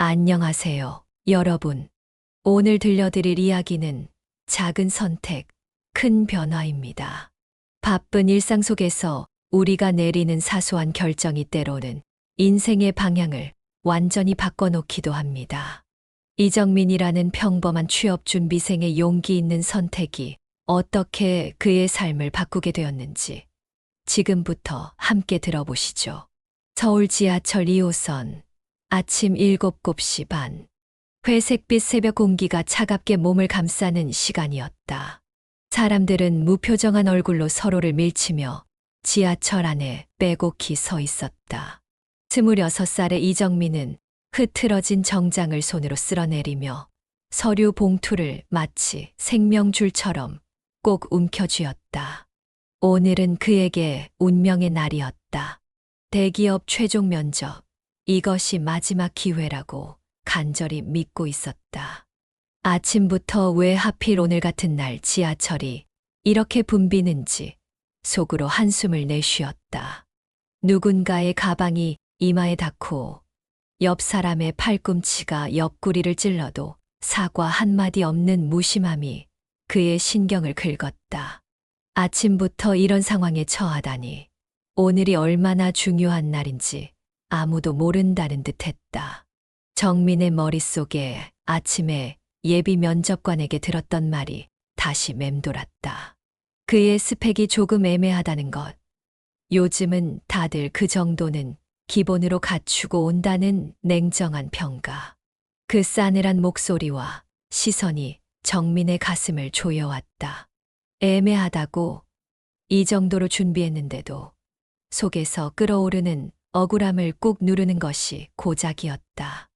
안녕하세요, 여러분. 오늘 들려드릴 이야기는 작은 선택, 큰 변화입니다. 바쁜 일상 속에서 우리가 내리는 사소한 결정이 때로는 인생의 방향을 완전히 바꿔놓기도 합니다. 이정민이라는 평범한 취업준비생의 용기 있는 선택이 어떻게 그의 삶을 바꾸게 되었는지 지금부터 함께 들어보시죠. 서울 지하철 2호선 아침 7시 반. 회색빛 새벽 공기가 차갑게 몸을 감싸는 시간이었다. 사람들은 무표정한 얼굴로 서로를 밀치며 지하철 안에 빼곡히 서 있었다. 26살의 이정민은 흐트러진 정장을 손으로 쓸어내리며 서류 봉투를 마치 생명줄처럼 꼭 움켜쥐었다. 오늘은 그에게 운명의 날이었다. 대기업 최종 면접. 이것이 마지막 기회라고 간절히 믿고 있었다. 아침부터 왜 하필 오늘 같은 날 지하철이 이렇게 붐비는지 속으로 한숨을 내쉬었다. 누군가의 가방이 이마에 닿고 옆 사람의 팔꿈치가 옆구리를 찔러도 사과 한마디 없는 무심함이 그의 신경을 긁었다. 아침부터 이런 상황에 처하다니 오늘이 얼마나 중요한 날인지 아무도 모른다는 듯 했다. 정민의 머릿속에 아침에 예비 면접관에게 들었던 말이 다시 맴돌았다. 그의 스펙이 조금 애매하다는 것. 요즘은 다들 그 정도는 기본으로 갖추고 온다는 냉정한 평가. 그 싸늘한 목소리와 시선이 정민의 가슴을 조여왔다. 애매하다고 이 정도로 준비했는데도 속에서 끓어오르는 억울함을 꾹 누르는 것이 고작이었다.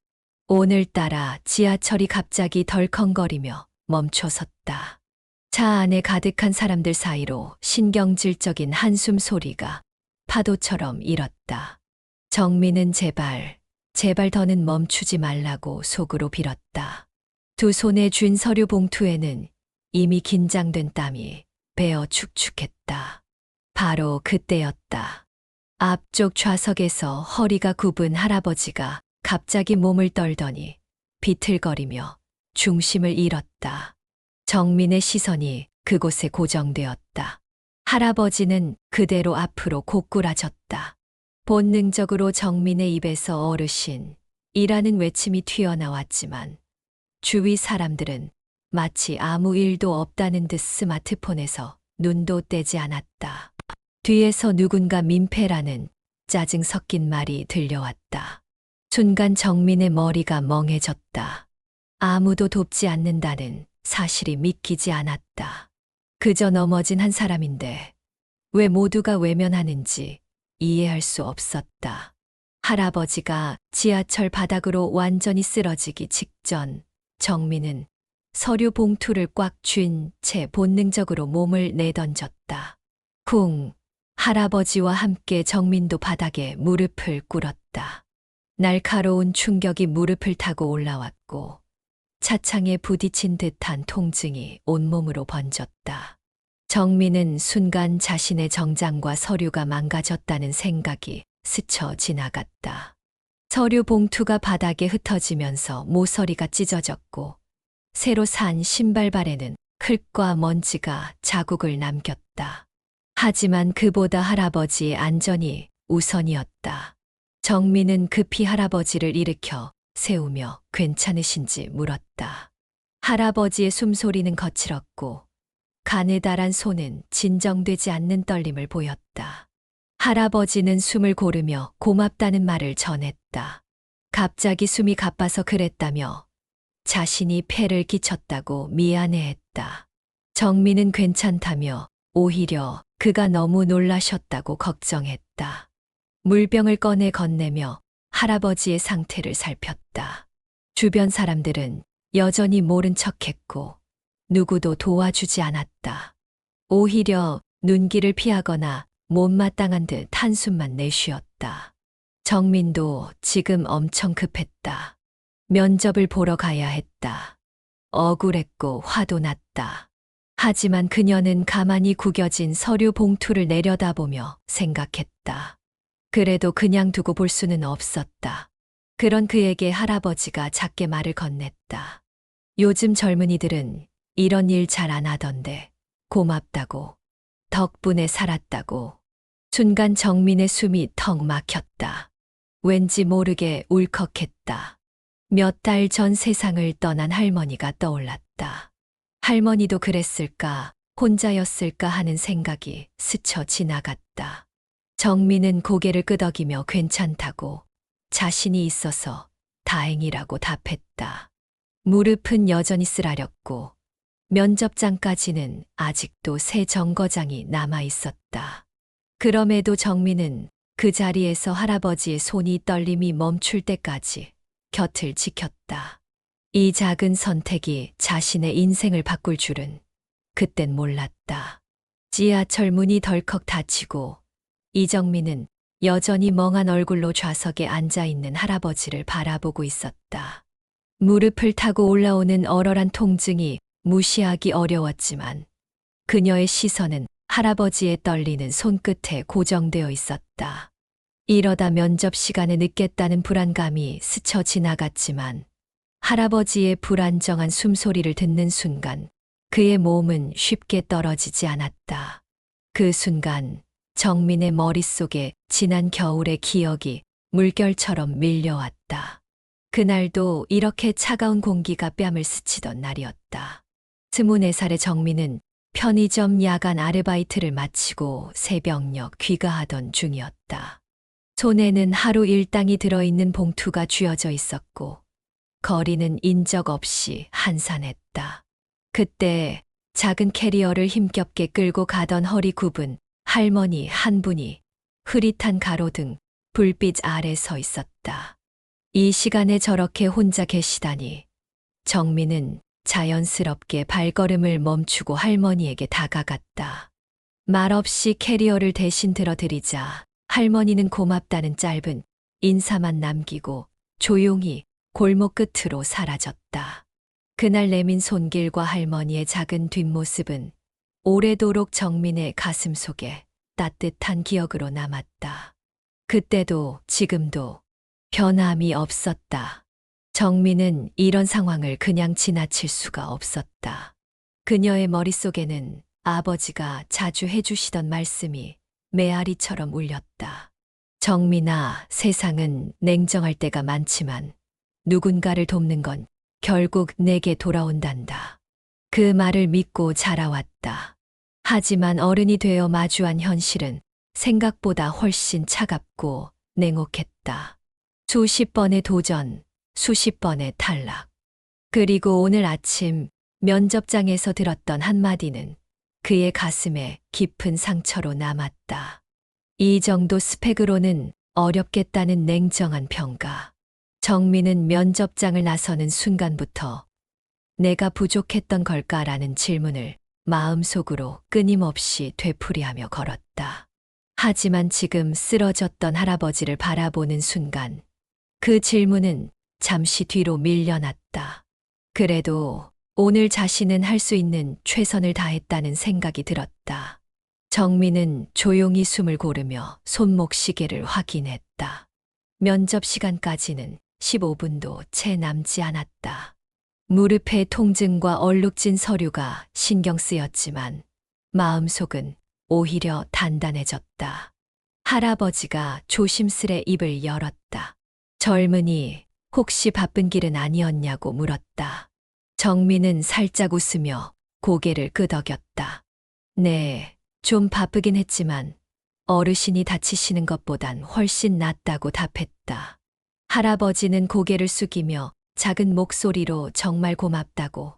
오늘따라 지하철이 갑자기 덜컹거리며 멈춰섰다. 차 안에 가득한 사람들 사이로 신경질적인 한숨 소리가 파도처럼 일었다. 정민은 제발 더는 멈추지 말라고 속으로 빌었다. 두 손에 쥔 서류 봉투에는 이미 긴장된 땀이 배어 축축했다. 바로 그때였다. 앞쪽 좌석에서 허리가 굽은 할아버지가 갑자기 몸을 떨더니 비틀거리며 중심을 잃었다. 정민의 시선이 그곳에 고정되었다. 할아버지는 그대로 앞으로 고꾸라졌다. 본능적으로 정민의 입에서 어르신이라는 외침이 튀어나왔지만 주위 사람들은 마치 아무 일도 없다는 듯 스마트폰에서 눈도 떼지 않았다. 뒤에서 누군가 민폐라는 짜증 섞인 말이 들려왔다. 순간 정민의 머리가 멍해졌다. 아무도 돕지 않는다는 사실이 믿기지 않았다. 그저 넘어진 한 사람인데 왜 모두가 외면하는지 이해할 수 없었다. 할아버지가 지하철 바닥으로 완전히 쓰러지기 직전 정민은 서류 봉투를 꽉 쥔 채 본능적으로 몸을 내던졌다. 쿵! 할아버지와 함께 정민도 바닥에 무릎을 꿇었다. 날카로운 충격이 무릎을 타고 올라왔고 차창에 부딪힌 듯한 통증이 온몸으로 번졌다. 정민은 순간 자신의 정장과 서류가 망가졌다는 생각이 스쳐 지나갔다. 서류 봉투가 바닥에 흩어지면서 모서리가 찢어졌고 새로 산 신발발에는 흙과 먼지가 자국을 남겼다. 하지만 그보다 할아버지의 안전이 우선이었다. 정민은 급히 할아버지를 일으켜 세우며 괜찮으신지 물었다. 할아버지의 숨소리는 거칠었고 가느다란 손은 진정되지 않는 떨림을 보였다. 할아버지는 숨을 고르며 고맙다는 말을 전했다. 갑자기 숨이 가빠서 그랬다며 자신이 폐를 끼쳤다고 미안해했다. 정민은 괜찮다며 오히려 그가 너무 놀라셨다고 걱정했다. 물병을 꺼내 건네며 할아버지의 상태를 살폈다. 주변 사람들은 여전히 모른 척했고 누구도 도와주지 않았다. 오히려 눈길을 피하거나 못마땅한 듯 한숨만 내쉬었다. 정민도 지금 엄청 급했다. 면접을 보러 가야 했다. 억울했고 화도 났다. 하지만 그녀는 가만히 구겨진 서류 봉투를 내려다보며 생각했다. 그래도 그냥 두고 볼 수는 없었다. 그런 그에게 할아버지가 작게 말을 건넸다. 요즘 젊은이들은 이런 일 잘 안 하던데 고맙다고, 덕분에 살았다고. 순간 정민의 숨이 턱 막혔다. 왠지 모르게 울컥했다. 몇 달 전 세상을 떠난 할머니가 떠올랐다. 할머니도 그랬을까, 혼자였을까 하는 생각이 스쳐 지나갔다. 정민은 고개를 끄덕이며 괜찮다고, 자신이 있어서 다행이라고 답했다. 무릎은 여전히 쓰라렸고 면접장까지는 아직도 새 정거장이 남아 있었다. 그럼에도 정민은 그 자리에서 할아버지의 손이 떨림이 멈출 때까지 곁을 지켰다. 이 작은 선택이 자신의 인생을 바꿀 줄은 그땐 몰랐다. 지하철 문이 덜컥 닫히고 이정민은 여전히 멍한 얼굴로 좌석에 앉아 있는 할아버지를 바라보고 있었다. 무릎을 타고 올라오는 얼얼한 통증이 무시하기 어려웠지만 그녀의 시선은 할아버지의 떨리는 손끝에 고정되어 있었다. 이러다 면접 시간에 늦겠다는 불안감이 스쳐 지나갔지만 할아버지의 불안정한 숨소리를 듣는 순간 그의 몸은 쉽게 떨어지지 않았다. 그 순간 정민의 머릿속에 지난 겨울의 기억이 물결처럼 밀려왔다. 그날도 이렇게 차가운 공기가 뺨을 스치던 날이었다. 24살의 정민은 편의점 야간 아르바이트를 마치고 새벽녘 귀가하던 중이었다. 손에는 하루 일당이 들어있는 봉투가 쥐어져 있었고 거리는 인적 없이 한산했다. 그때 작은 캐리어를 힘겹게 끌고 가던 허리 굽은 할머니 한 분이 흐릿한 가로등 불빛 아래 서 있었다. 이 시간에 저렇게 혼자 계시다니. 정민은 자연스럽게 발걸음을 멈추고 할머니에게 다가갔다. 말없이 캐리어를 대신 들어드리자 할머니는 고맙다는 짧은 인사만 남기고 조용히 골목 끝으로 사라졌다. 그날 내민 손길과 할머니의 작은 뒷모습은 오래도록 정민의 가슴 속에 따뜻한 기억으로 남았다. 그때도 지금도 변함이 없었다. 정민은 이런 상황을 그냥 지나칠 수가 없었다. 그녀의 머릿속에는 아버지가 자주 해주시던 말씀이 메아리처럼 울렸다. 정민아, 세상은 냉정할 때가 많지만 누군가를 돕는 건 결국 내게 돌아온단다. 그 말을 믿고 자라왔다. 하지만 어른이 되어 마주한 현실은 생각보다 훨씬 차갑고 냉혹했다. 수십 번의 도전, 수십 번의 탈락. 그리고 오늘 아침 면접장에서 들었던 한마디는 그의 가슴에 깊은 상처로 남았다. 이 정도 스펙으로는 어렵겠다는 냉정한 평가. 정민은 면접장을 나서는 순간부터 내가 부족했던 걸까라는 질문을 마음속으로 끊임없이 되풀이하며 걸었다. 하지만 지금 쓰러졌던 할아버지를 바라보는 순간 그 질문은 잠시 뒤로 밀려났다. 그래도 오늘 자신은 할 수 있는 최선을 다했다는 생각이 들었다. 정민은 조용히 숨을 고르며 손목 시계를 확인했다. 면접 시간까지는 15분도 채 남지 않았다. 무릎의 통증과 얼룩진 서류가 신경 쓰였지만 마음속은 오히려 단단해졌다. 할아버지가 조심스레 입을 열었다. 젊은이, 혹시 바쁜 길은 아니었냐고 물었다. 정민은 살짝 웃으며 고개를 끄덕였다. 네, 좀 바쁘긴 했지만 어르신이 다치시는 것보단 훨씬 낫다고 답했다. 할아버지는 고개를 숙이며 작은 목소리로 정말 고맙다고,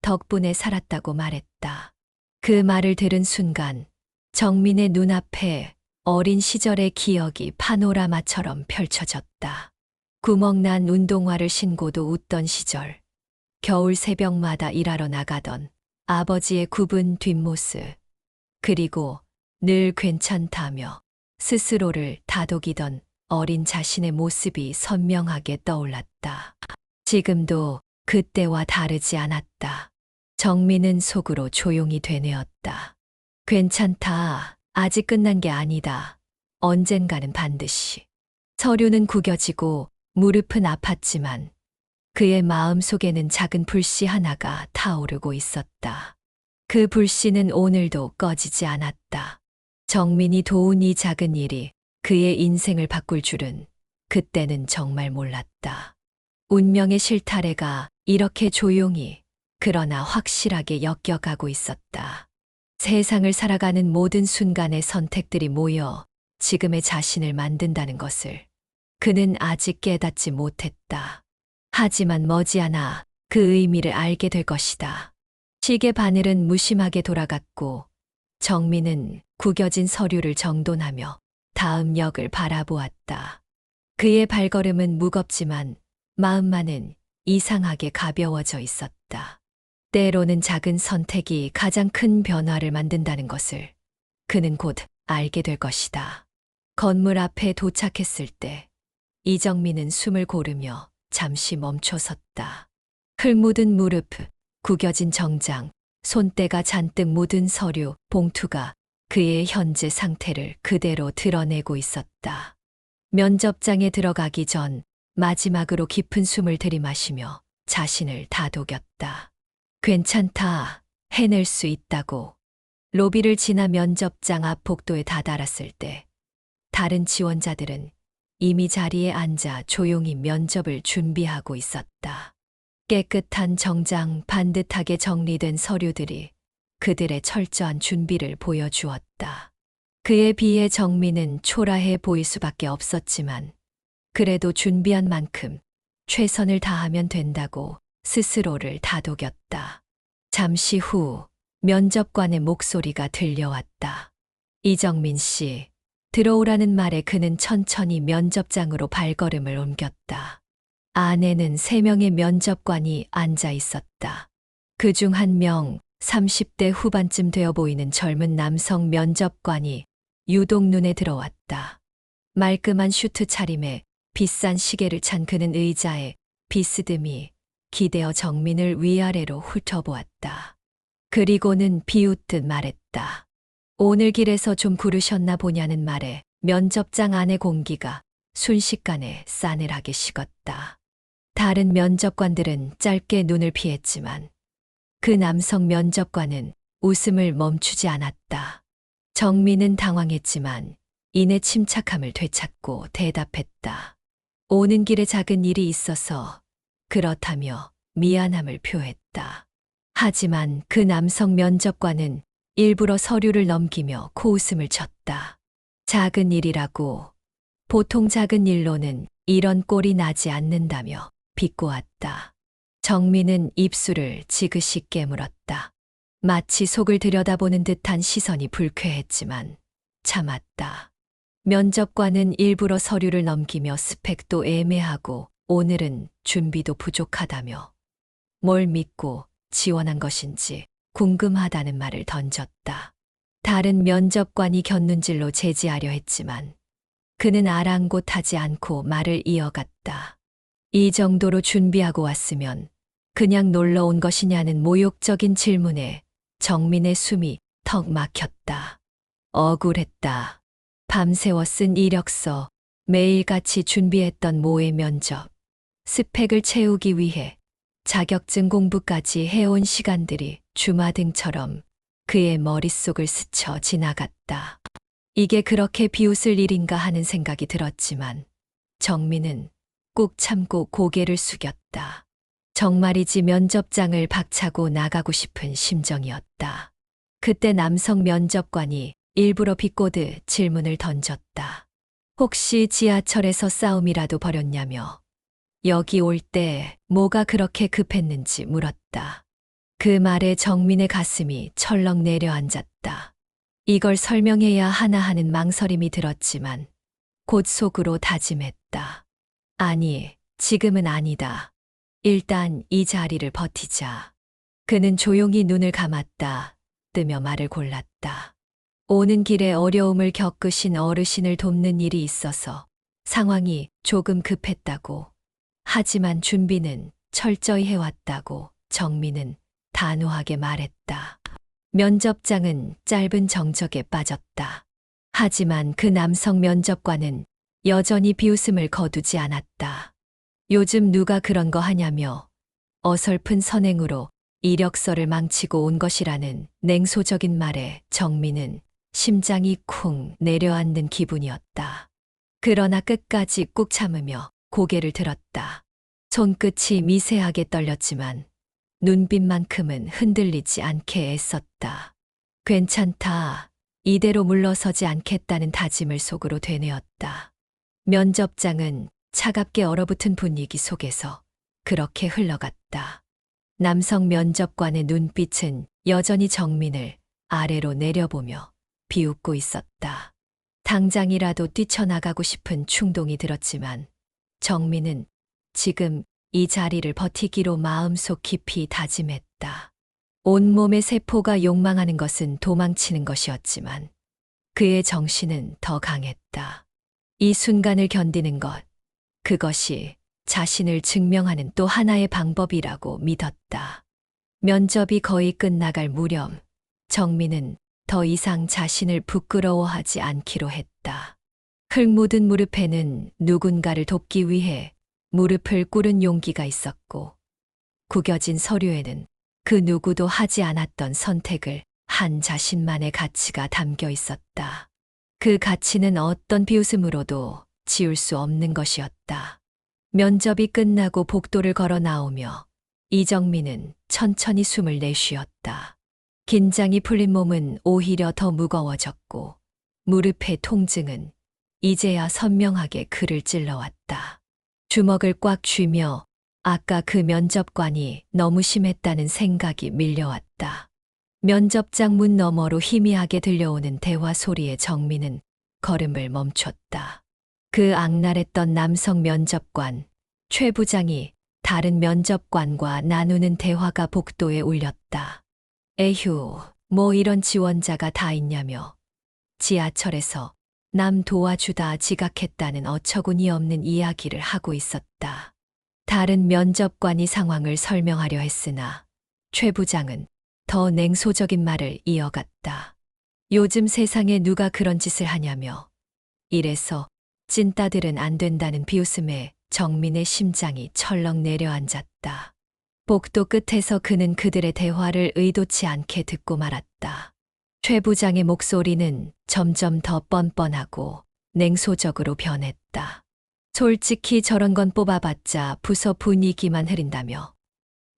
덕분에 살았다고 말했다. 그 말을 들은 순간 정민의 눈앞에 어린 시절의 기억이 파노라마처럼 펼쳐졌다. 구멍난 운동화를 신고도 웃던 시절, 겨울 새벽마다 일하러 나가던 아버지의 굽은 뒷모습, 그리고 늘 괜찮다며 스스로를 다독이던 어린 자신의 모습이 선명하게 떠올랐다. 지금도 그때와 다르지 않았다. 정민은 속으로 조용히 되뇌었다. 괜찮다. 아직 끝난 게 아니다. 언젠가는 반드시. 서류는 구겨지고 무릎은 아팠지만 그의 마음 속에는 작은 불씨 하나가 타오르고 있었다. 그 불씨는 오늘도 꺼지지 않았다. 정민이 도운 이 작은 일이 그의 인생을 바꿀 줄은 그때는 정말 몰랐다. 운명의 실타래가 이렇게 조용히 그러나 확실하게 엮여가고 있었다. 세상을 살아가는 모든 순간의 선택들이 모여 지금의 자신을 만든다는 것을 그는 아직 깨닫지 못했다. 하지만 머지않아 그 의미를 알게 될 것이다. 시계 바늘은 무심하게 돌아갔고 정민은 구겨진 서류를 정돈하며 다음 역을 바라보았다. 그의 발걸음은 무겁지만 마음만은 이상하게 가벼워져 있었다. 때로는 작은 선택이 가장 큰 변화를 만든다는 것을 그는 곧 알게 될 것이다. 건물 앞에 도착했을 때 이정민은 숨을 고르며 잠시 멈춰 섰다. 흙 묻은 무릎, 구겨진 정장, 손때가 잔뜩 묻은 서류, 봉투가 그의 현재 상태를 그대로 드러내고 있었다. 면접장에 들어가기 전 마지막으로 깊은 숨을 들이마시며 자신을 다독였다. 괜찮다. 해낼 수 있다고. 로비를 지나 면접장 앞 복도에 다다랐을 때 다른 지원자들은 이미 자리에 앉아 조용히 면접을 준비하고 있었다. 깨끗한 정장, 반듯하게 정리된 서류들이 그들의 철저한 준비를 보여주었다. 그에 비해 정민은 초라해 보일 수밖에 없었지만 그래도 준비한 만큼 최선을 다하면 된다고 스스로를 다독였다. 잠시 후 면접관의 목소리가 들려왔다. 이정민 씨, 들어오라는 말에 그는 천천히 면접장으로 발걸음을 옮겼다. 안에는 3명의 면접관이 앉아 있었다. 그중 한 명, 30대 후반쯤 되어 보이는 젊은 남성 면접관이 유독 눈에 들어왔다. 말끔한 슈트 차림에 비싼 시계를 찬 그는 의자에 비스듬히 기대어 정민을 위아래로 훑어보았다. 그리고는 비웃듯 말했다. 오늘 길에서 좀 구르셨나 보냐는 말에 면접장 안의 공기가 순식간에 싸늘하게 식었다. 다른 면접관들은 짧게 눈을 피했지만 그 남성 면접관은 웃음을 멈추지 않았다. 정민은 당황했지만 이내 침착함을 되찾고 대답했다. 오는 길에 작은 일이 있어서 그렇다며 미안함을 표했다. 하지만 그 남성 면접관은 일부러 서류를 넘기며 코웃음을 쳤다. 작은 일이라고, 보통 작은 일로는 이런 꼴이 나지 않는다며 비꼬았다. 정민은 입술을 지그시 깨물었다. 마치 속을 들여다보는 듯한 시선이 불쾌했지만 참았다. 면접관은 일부러 서류를 넘기며 스펙도 애매하고 오늘은 준비도 부족하다며 뭘 믿고 지원한 것인지 궁금하다는 말을 던졌다. 다른 면접관이 곁눈질로 제지하려 했지만 그는 아랑곳하지 않고 말을 이어갔다. 이 정도로 준비하고 왔으면 그냥 놀러 온 것이냐는 모욕적인 질문에 정민의 숨이 턱 막혔다. 억울했다. 밤새워 쓴 이력서, 매일같이 준비했던 모의 면접, 스펙을 채우기 위해 자격증 공부까지 해온 시간들이 주마등처럼 그의 머릿속을 스쳐 지나갔다. 이게 그렇게 비웃을 일인가 하는 생각이 들었지만 정민은 꾹 참고 고개를 숙였다. 정말이지 면접장을 박차고 나가고 싶은 심정이었다. 그때 남성 면접관이 일부러 비꼬듯 질문을 던졌다. 혹시 지하철에서 싸움이라도 벌였냐며 여기 올 때 뭐가 그렇게 급했는지 물었다. 그 말에 정민의 가슴이 철렁 내려앉았다. 이걸 설명해야 하나 하는 망설임이 들었지만 곧 속으로 다짐했다. 아니, 지금은 아니다. 일단 이 자리를 버티자. 그는 조용히 눈을 감았다. 뜨며 말을 골랐다. 오는 길에 어려움을 겪으신 어르신을 돕는 일이 있어서 상황이 조금 급했다고. 하지만 준비는 철저히 해왔다고 정민은 단호하게 말했다. 면접장은 짧은 정적에 빠졌다. 하지만 그 남성 면접관은 여전히 비웃음을 거두지 않았다. 요즘 누가 그런 거 하냐며 어설픈 선행으로 이력서를 망치고 온 것이라는 냉소적인 말에 정민은 심장이 쿵 내려앉는 기분이었다. 그러나 끝까지 꾹 참으며 고개를 들었다. 손끝이 미세하게 떨렸지만 눈빛만큼은 흔들리지 않게 애썼다. 괜찮다. 이대로 물러서지 않겠다는 다짐을 속으로 되뇌었다. 면접장은 차갑게 얼어붙은 분위기 속에서 그렇게 흘러갔다. 남성 면접관의 눈빛은 여전히 정민을 아래로 내려보며 비웃고 있었다. 당장이라도 뛰쳐나가고 싶은 충동이 들었지만 정민은 지금 이 자리를 버티기로 마음속 깊이 다짐했다. 온몸의 세포가 욕망하는 것은 도망치는 것이었지만 그의 정신은 더 강했다. 이 순간을 견디는 것, 그것이 자신을 증명하는 또 하나의 방법이라고 믿었다. 면접이 거의 끝나갈 무렵 정민은 더 이상 자신을 부끄러워하지 않기로 했다. 흙 묻은 무릎에는 누군가를 돕기 위해 무릎을 꿇은 용기가 있었고 구겨진 서류에는 그 누구도 하지 않았던 선택을 한 자신만의 가치가 담겨 있었다. 그 가치는 어떤 비웃음으로도 지울 수 없는 것이었다. 면접이 끝나고 복도를 걸어 나오며 이정민은 천천히 숨을 내쉬었다. 긴장이 풀린 몸은 오히려 더 무거워졌고 무릎의 통증은 이제야 선명하게 그를 찔러왔다. 주먹을 꽉 쥐며 아까 그 면접관이 너무 심했다는 생각이 밀려왔다. 면접장 문 너머로 희미하게 들려오는 대화 소리에 정민은 걸음을 멈췄다. 그 악랄했던 남성 면접관, 최 부장이 다른 면접관과 나누는 대화가 복도에 울렸다. 에휴, 뭐 이런 지원자가 다 있냐며 지하철에서 남 도와주다 지각했다는 어처구니 없는 이야기를 하고 있었다. 다른 면접관이 상황을 설명하려 했으나 최 부장은 더 냉소적인 말을 이어갔다. 요즘 세상에 누가 그런 짓을 하냐며 이래서 찐따들은 안 된다는 비웃음에 정민의 심장이 철렁 내려앉았다. 복도 끝에서 그는 그들의 대화를 의도치 않게 듣고 말았다. 최 부장의 목소리는 점점 더 뻔뻔하고 냉소적으로 변했다. 솔직히 저런 건 뽑아봤자 부서 분위기만 흐린다며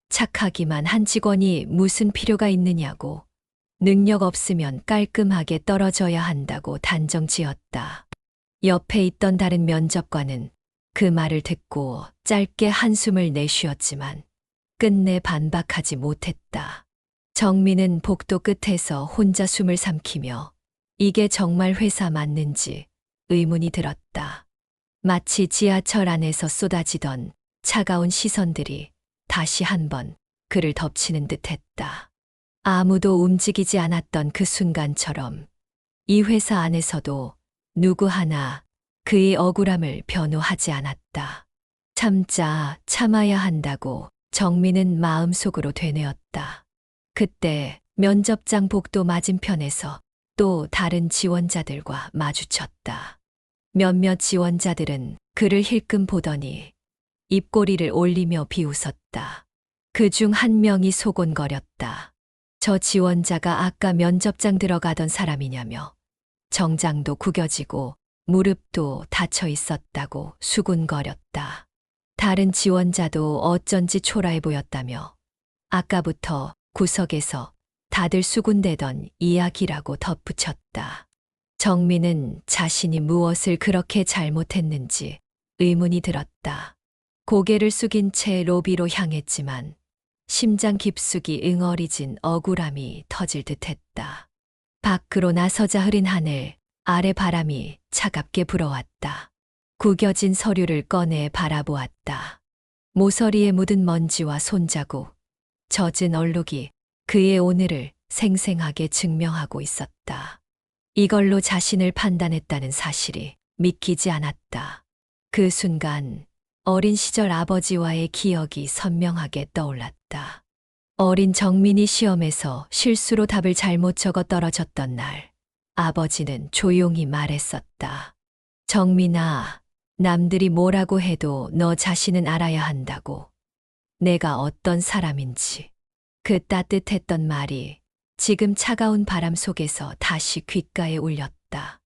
착하기만 한 직원이 무슨 필요가 있느냐고 능력 없으면 깔끔하게 떨어져야 한다고 단정 지었다. 옆에 있던 다른 면접관은 그 말을 듣고 짧게 한숨을 내쉬었지만 끝내 반박하지 못했다. 정민은 복도 끝에서 혼자 숨을 삼키며 이게 정말 회사 맞는지 의문이 들었다. 마치 지하철 안에서 쏟아지던 차가운 시선들이 다시 한번 그를 덮치는 듯했다. 아무도 움직이지 않았던 그 순간처럼 이 회사 안에서도 누구 하나 그의 억울함을 변호하지 않았다. 참아야 한다고 정민은 마음속으로 되뇌었다. 그때 면접장 복도 맞은편에서 또 다른 지원자들과 마주쳤다. 몇몇 지원자들은 그를 힐끔 보더니 입꼬리를 올리며 비웃었다. 그중 한 명이 소곤거렸다. 저 지원자가 아까 면접장 들어가던 사람이냐며 정장도 구겨지고 무릎도 닫혀 있었다고 수군거렸다. 다른 지원자도 어쩐지 초라해 보였다며 아까부터 구석에서 다들 수군대던 이야기라고 덧붙였다. 정민은 자신이 무엇을 그렇게 잘못했는지 의문이 들었다. 고개를 숙인 채 로비로 향했지만 심장 깊숙이 응어리진 억울함이 터질 듯했다. 밖으로 나서자 흐린 하늘, 아래 바람이 차갑게 불어왔다. 구겨진 서류를 꺼내 바라보았다. 모서리에 묻은 먼지와 손자국, 젖은 얼룩이 그의 오늘을 생생하게 증명하고 있었다. 이걸로 자신을 판단했다는 사실이 믿기지 않았다. 그 순간 어린 시절 아버지와의 기억이 선명하게 떠올랐다. 어린 정민이 시험에서 실수로 답을 잘못 적어 떨어졌던 날, 아버지는 조용히 말했었다. 정민아, 남들이 뭐라고 해도 너 자신은 알아야 한다고. 내가 어떤 사람인지. 그 따뜻했던 말이 지금 차가운 바람 속에서 다시 귓가에 울렸다.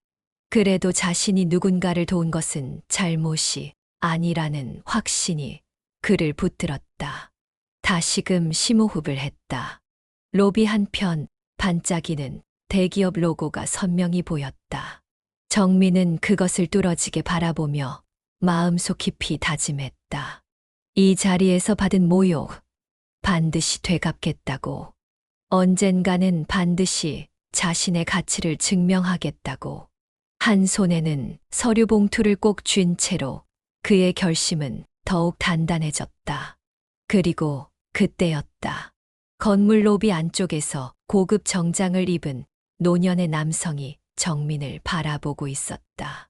그래도 자신이 누군가를 도운 것은 잘못이 아니라는 확신이 그를 붙들었다. 다시금 심호흡을 했다. 로비 한편 반짝이는 대기업 로고가 선명히 보였다. 정민은 그것을 뚫어지게 바라보며 마음속 깊이 다짐했다. 이 자리에서 받은 모욕 반드시 되갚겠다고. 언젠가는 반드시 자신의 가치를 증명하겠다고. 한 손에는 서류 봉투를 꼭 쥔 채로 그의 결심은 더욱 단단해졌다. 그리고 그때였다. 건물 로비 안쪽에서 고급 정장을 입은 노년의 남성이 정민을 바라보고 있었다.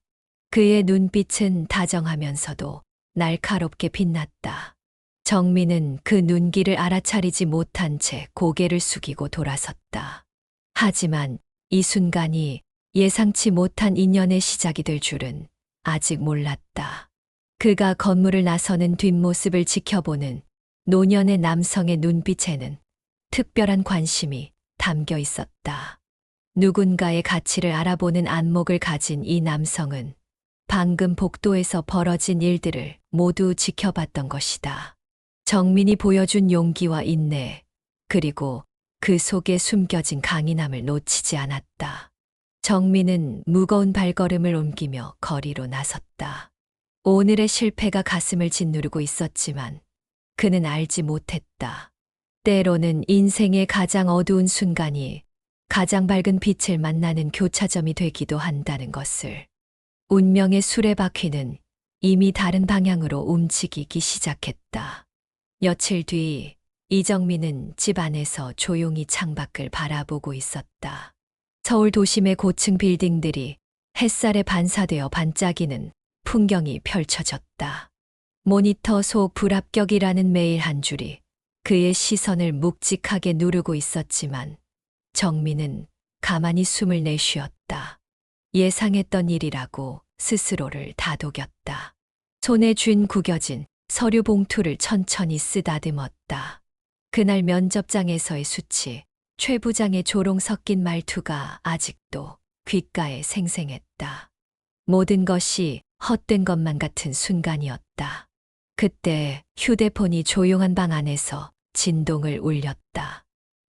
그의 눈빛은 다정하면서도 날카롭게 빛났다. 정민은 그 눈길을 알아차리지 못한 채 고개를 숙이고 돌아섰다. 하지만 이 순간이 예상치 못한 인연의 시작이 될 줄은 아직 몰랐다. 그가 건물을 나서는 뒷모습을 지켜보는 노년의 남성의 눈빛에는 특별한 관심이 담겨 있었다. 누군가의 가치를 알아보는 안목을 가진 이 남성은 방금 복도에서 벌어진 일들을 모두 지켜봤던 것이다. 정민이 보여준 용기와 인내, 그리고 그 속에 숨겨진 강인함을 놓치지 않았다. 정민은 무거운 발걸음을 옮기며 거리로 나섰다. 오늘의 실패가 가슴을 짓누르고 있었지만 그는 알지 못했다. 때로는 인생의 가장 어두운 순간이 가장 밝은 빛을 만나는 교차점이 되기도 한다는 것을. 운명의 수레바퀴는 이미 다른 방향으로 움직이기 시작했다. 며칠 뒤 이정민은 집 안에서 조용히 창밖을 바라보고 있었다. 서울 도심의 고층 빌딩들이 햇살에 반사되어 반짝이는 풍경이 펼쳐졌다. 모니터 속 불합격이라는 메일 한 줄이 그의 시선을 묵직하게 누르고 있었지만 정민은 가만히 숨을 내쉬었다. 예상했던 일이라고 스스로를 다독였다. 손에 쥔 구겨진 서류 봉투를 천천히 쓰다듬었다. 그날 면접장에서의 수치, 최 부장의 조롱 섞인 말투가 아직도 귓가에 생생했다. 모든 것이 헛된 것만 같은 순간이었다. 그때 휴대폰이 조용한 방 안에서 진동을 울렸다.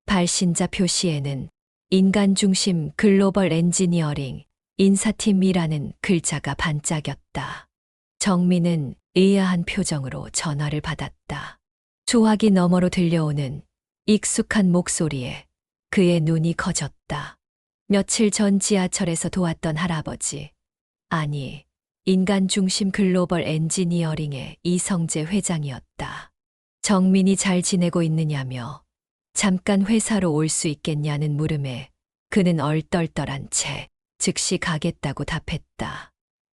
발신자 표시에는 인간 중심 글로벌 엔지니어링 인사팀이라는 글자가 반짝였다. 정민은 의아한 표정으로 전화를 받았다. 소화기 너머로 들려오는 익숙한 목소리에 그의 눈이 커졌다. 며칠 전 지하철에서 도왔던 할아버지, 아니, 인간 중심 글로벌 엔지니어링의 이성재 회장이었다. 정민이 잘 지내고 있느냐며 잠깐 회사로 올 수 있겠냐는 물음에 그는 얼떨떨한 채 즉시 가겠다고 답했다.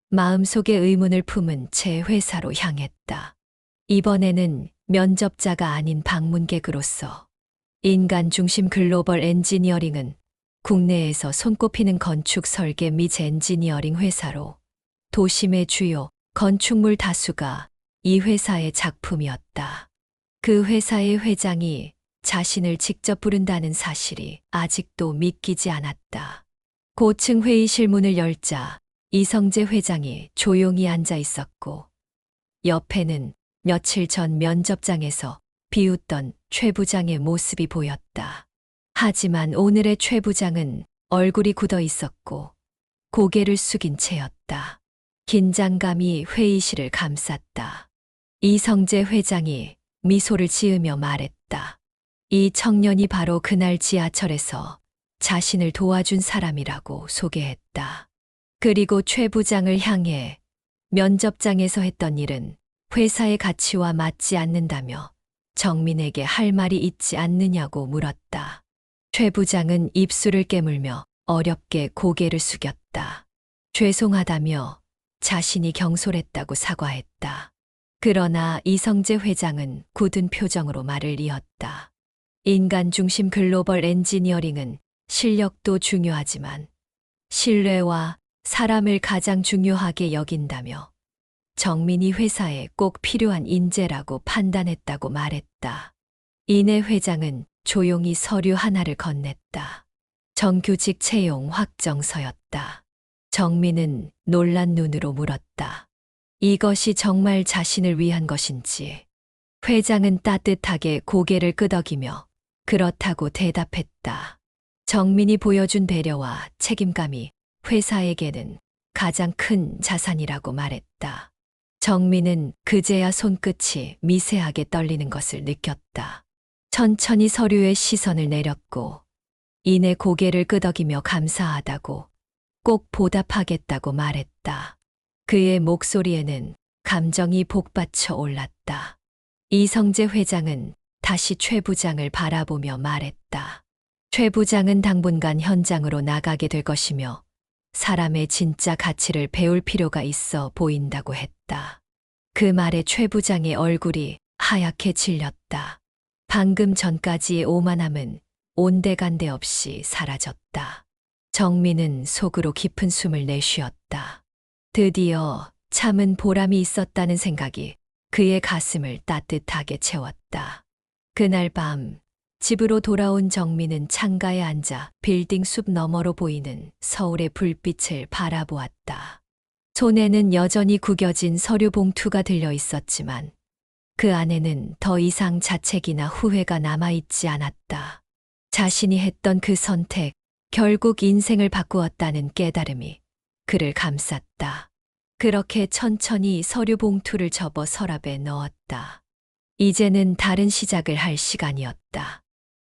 마음속에 의문을 품은 채 회사로 향했다. 이번에는 면접자가 아닌 방문객으로서. 인간 중심 글로벌 엔지니어링은 국내에서 손꼽히는 건축 설계 및 엔지니어링 회사로 도심의 주요 건축물 다수가 이 회사의 작품이었다. 그 회사의 회장이 자신을 직접 부른다는 사실이 아직도 믿기지 않았다. 고층 회의실 문을 열자 이성재 회장이 조용히 앉아 있었고 옆에는 며칠 전 면접장에서 비웃던 최 부장의 모습이 보였다. 하지만 오늘의 최 부장은 얼굴이 굳어 있었고 고개를 숙인 채였다. 긴장감이 회의실을 감쌌다. 이성재 회장이 미소를 지으며 말했다. 이 청년이 바로 그날 지하철에서 자신을 도와준 사람이라고 소개했다. 그리고 최 부장을 향해 면접장에서 했던 일은 회사의 가치와 맞지 않는다며 정민에게 할 말이 있지 않느냐고 물었다. 최 부장은 입술을 깨물며 어렵게 고개를 숙였다. 죄송하다며 자신이 경솔했다고 사과했다. 그러나 이성재 회장은 굳은 표정으로 말을 이었다. 인간 중심 글로벌 엔지니어링은 실력도 중요하지만 신뢰와 사람을 가장 중요하게 여긴다며 정민이 회사에 꼭 필요한 인재라고 판단했다고 말했다. 이내 회장은 조용히 서류 하나를 건넸다. 정규직 채용 확정서였다. 정민은 놀란 눈으로 물었다. 이것이 정말 자신을 위한 것인지. 회장은 따뜻하게 고개를 끄덕이며 그렇다고 대답했다. 정민이 보여준 배려와 책임감이 회사에게는 가장 큰 자산이라고 말했다. 정민은 그제야 손끝이 미세하게 떨리는 것을 느꼈다. 천천히 서류에 시선을 내렸고 이내 고개를 끄덕이며 감사하다고 꼭 보답하겠다고 말했다. 그의 목소리에는 감정이 복받쳐 올랐다. 이성재 회장은 다시 최 부장을 바라보며 말했다. 최 부장은 당분간 현장으로 나가게 될 것이며 사람의 진짜 가치를 배울 필요가 있어 보인다고 했다. 그 말에 최 부장의 얼굴이 하얗게 질렸다. 방금 전까지의 오만함은 온데간데 없이 사라졌다. 정민은 속으로 깊은 숨을 내쉬었다. 드디어 참은 보람이 있었다는 생각이 그의 가슴을 따뜻하게 채웠다. 그날 밤 집으로 돌아온 정민은 창가에 앉아 빌딩 숲 너머로 보이는 서울의 불빛을 바라보았다. 손에는 여전히 구겨진 서류 봉투가 들려 있었지만 그 안에는 더 이상 자책이나 후회가 남아있지 않았다. 자신이 했던 그 선택, 결국 인생을 바꾸었다는 깨달음이 그를 감쌌다. 그렇게 천천히 서류 봉투를 접어 서랍에 넣었다. 이제는 다른 시작을 할 시간이었다.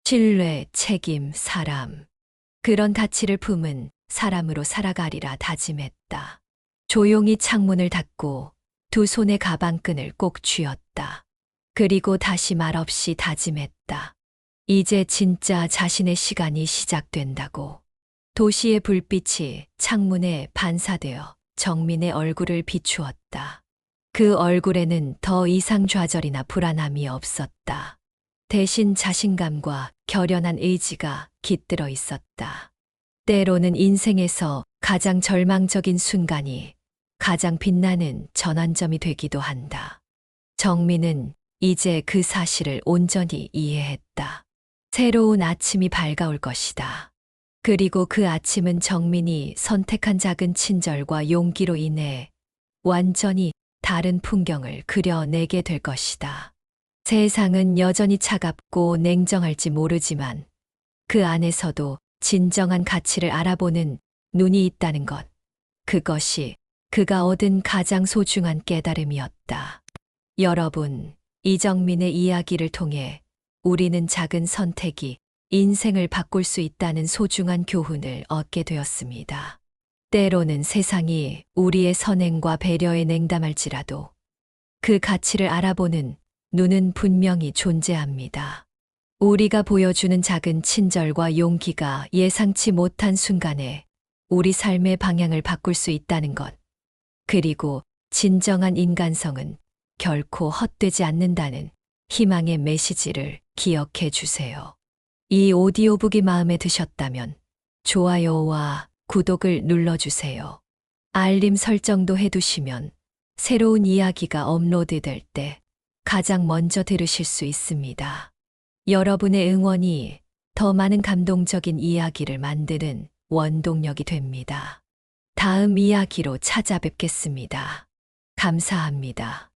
신뢰, 책임, 사람. 그런 가치를 품은 사람으로 살아가리라 다짐했다. 조용히 창문을 닫고 두 손의 가방끈을 꼭 쥐었다. 그리고 다시 말없이 다짐했다. 이제 진짜 자신의 시간이 시작된다고. 도시의 불빛이 창문에 반사되어 정민의 얼굴을 비추었다. 그 얼굴에는 더 이상 좌절이나 불안함이 없었다. 대신 자신감과 결연한 의지가 깃들어 있었다. 때로는 인생에서 가장 절망적인 순간이 가장 빛나는 전환점이 되기도 한다. 정민은 이제 그 사실을 온전히 이해했다. 새로운 아침이 밝아올 것이다. 그리고 그 아침은 정민이 선택한 작은 친절과 용기로 인해 완전히 다른 풍경을 그려내게 될 것이다. 세상은 여전히 차갑고 냉정할지 모르지만 그 안에서도 진정한 가치를 알아보는 눈이 있다는 것. 그것이 그가 얻은 가장 소중한 깨달음이었다. 여러분, 이정민의 이야기를 통해 우리는 작은 선택이 인생을 바꿀 수 있다는 소중한 교훈을 얻게 되었습니다. 때로는 세상이 우리의 선행과 배려에 냉담할지라도 그 가치를 알아보는 눈은 분명히 존재합니다. 우리가 보여주는 작은 친절과 용기가 예상치 못한 순간에 우리 삶의 방향을 바꿀 수 있다는 것. 그리고 진정한 인간성은 결코 헛되지 않는다는 희망의 메시지를 기억해 주세요. 이 오디오북이 마음에 드셨다면 좋아요와 구독을 눌러주세요. 알림 설정도 해두시면 새로운 이야기가 업로드될 때 가장 먼저 들으실 수 있습니다. 여러분의 응원이 더 많은 감동적인 이야기를 만드는 원동력이 됩니다. 다음 이야기로 찾아뵙겠습니다. 감사합니다.